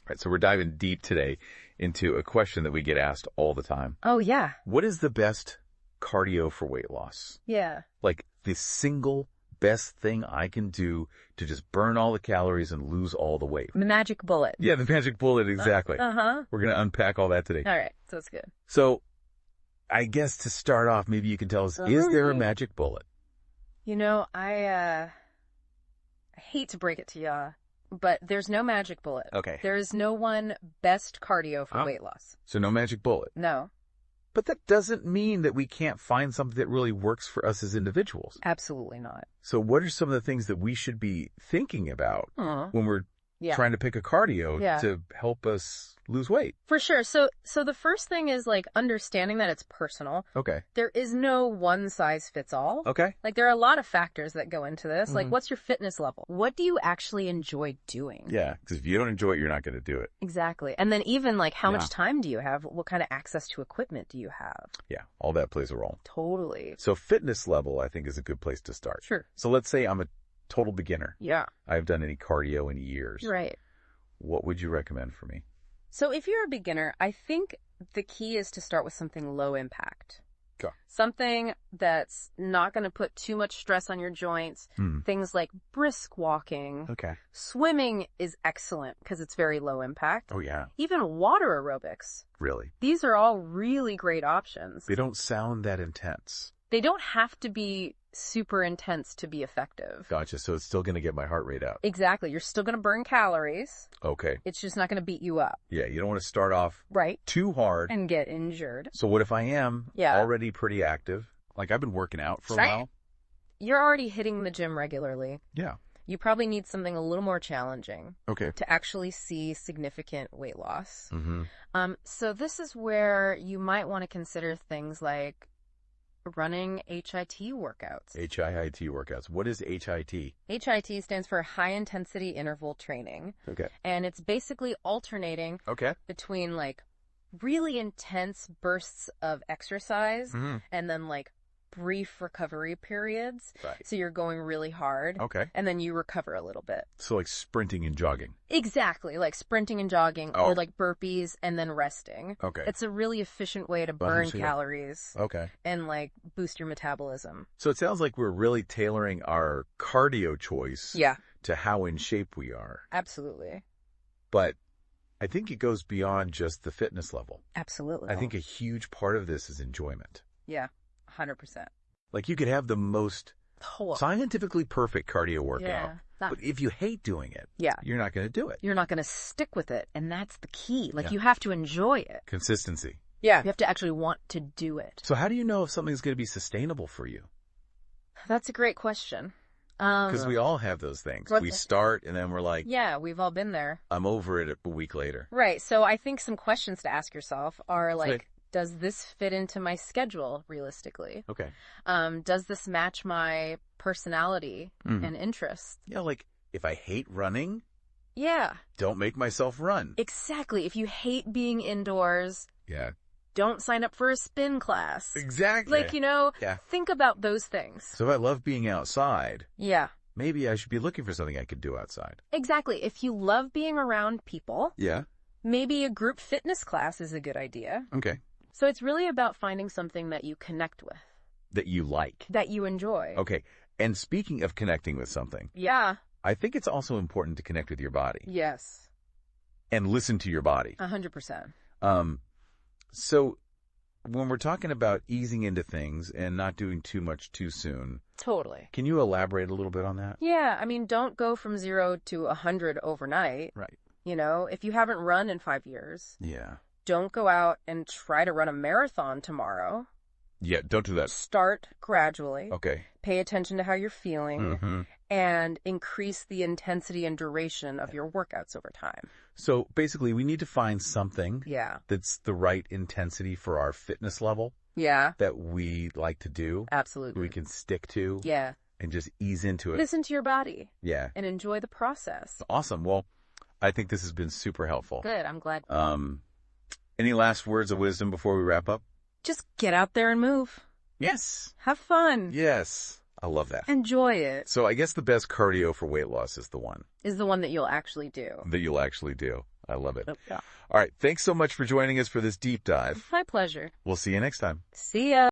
Right, so we're diving deep today into a question that we get asked all the time. Oh, yeah. What is the best cardio for weight loss? Yeah. Like the single best thing I can do to just burn all the calories and lose all the weight. The magic bullet. Yeah, the magic bullet, exactly. Uh-huh. We're going to unpack all that today. All right. So it's good. So I guess to start off, maybe you can tell us, is there a magic bullet? You know, I hate to break it to ya, but there's no magic bullet. Okay. There is no one best cardio for weight loss. So no magic bullet. No. But that doesn't mean that we can't find something that really works for us as individuals. Absolutely not. So what are some of the things that we should be thinking about when we're trying to pick a cardio to help us lose weight? For sure. So the first thing is like understanding that it's personal. Okay. There is no one size fits all. Okay. Like there are a lot of factors that go into this. Like what's your fitness level? What do you actually enjoy doing? Yeah. Because if you don't enjoy it, you're not going to do it. Exactly. And then even like how much time do you have? What kind of access to equipment do you have? Yeah. All that plays a role. Totally. So fitness level, I think, is a good place to start. Sure. So let's say I'm a total beginner. Yeah. I haven't done any cardio in years. Right. What would you recommend for me? So if you're a beginner, I think the key is to start with something low impact. Okay. Something that's not going to put too much stress on your joints. Things like brisk walking. Okay. Swimming is excellent because it's very low impact. Oh, yeah. Even water aerobics. Really? These are all really great options. They don't sound that intense. They don't have to be super intense to be effective. Gotcha. So it's still going to get my heart rate up. Exactly. You're still going to burn calories. Okay. It's just not going to beat you up. Yeah, you don't want to start off right too hard and get injured. So what if I am already pretty active? Like I've been working out for a while. You're already hitting the gym regularly. Yeah. You probably need something a little more challenging. Okay. To actually see significant weight loss. So this is where you might want to consider things like running HIIT workouts. HIIT workouts. What is HIIT? HIIT stands for high intensity interval training. Okay. And it's basically alternating between like really intense bursts of exercise and then like brief recovery periods. Right. So you're going really hard. Okay. And then you recover a little bit. So like sprinting and jogging. Exactly. Like sprinting and jogging or like burpees and then resting. Okay. It's a really efficient way to burn calories. Okay. And like boost your metabolism. So it sounds like we're really tailoring our cardio choice to how in shape we are. Absolutely. But I think it goes beyond just the fitness level. Absolutely. I think a huge part of this is enjoyment. Yeah. 100%. Like you could have the most scientifically perfect cardio workout, but if you hate doing it, you're not going to do it. You're not going to stick with it, and that's the key. Like you have to enjoy it. Consistency. Yeah. You have to actually want to do it. So how do you know if something's going to be sustainable for you? That's a great question. Because we all have those things. We start and then we're like, yeah, we've all been there. I'm over it a week later. Right. So I think some questions to ask yourself are like, does this fit into my schedule realistically? Okay. Does this match my personality and interests? Yeah, like if I hate running, don't make myself run. Exactly. If you hate being indoors, don't sign up for a spin class. Exactly. Like, you know, think about those things. So if I love being outside, maybe I should be looking for something I could do outside. Exactly. If you love being around people, maybe a group fitness class is a good idea. Okay. So it's really about finding something that you connect with. That you like. That you enjoy. Okay. And speaking of connecting with something. Yeah. I think it's also important to connect with your body. Yes. And listen to your body. 100%. So when we're talking about easing into things and not doing too much too soon. Totally. Can you elaborate a little bit on that? Yeah. I mean, don't go from 0 to 100 overnight. Right. You know, if you haven't run in 5 years. Yeah. Don't go out and try to run a marathon tomorrow. Yeah, don't do that. Start gradually. Okay. Pay attention to how you're feeling and increase the intensity and duration of your workouts over time. So basically, we need to find something that's the right intensity for our fitness level. Yeah. That we like to do. Absolutely. We can stick to. Yeah. And just ease into it. Listen to your body. Yeah. And enjoy the process. Awesome. Well, I think this has been super helpful. Good. I'm glad. Any last words of wisdom before we wrap up? Just get out there and move. Yes. Have fun. Yes. I love that. Enjoy it. So I guess the best cardio for weight loss is the one that you'll actually do. That you'll actually do. I love it. Yeah. All right. Thanks so much for joining us for this deep dive. My pleasure. We'll see you next time. See ya.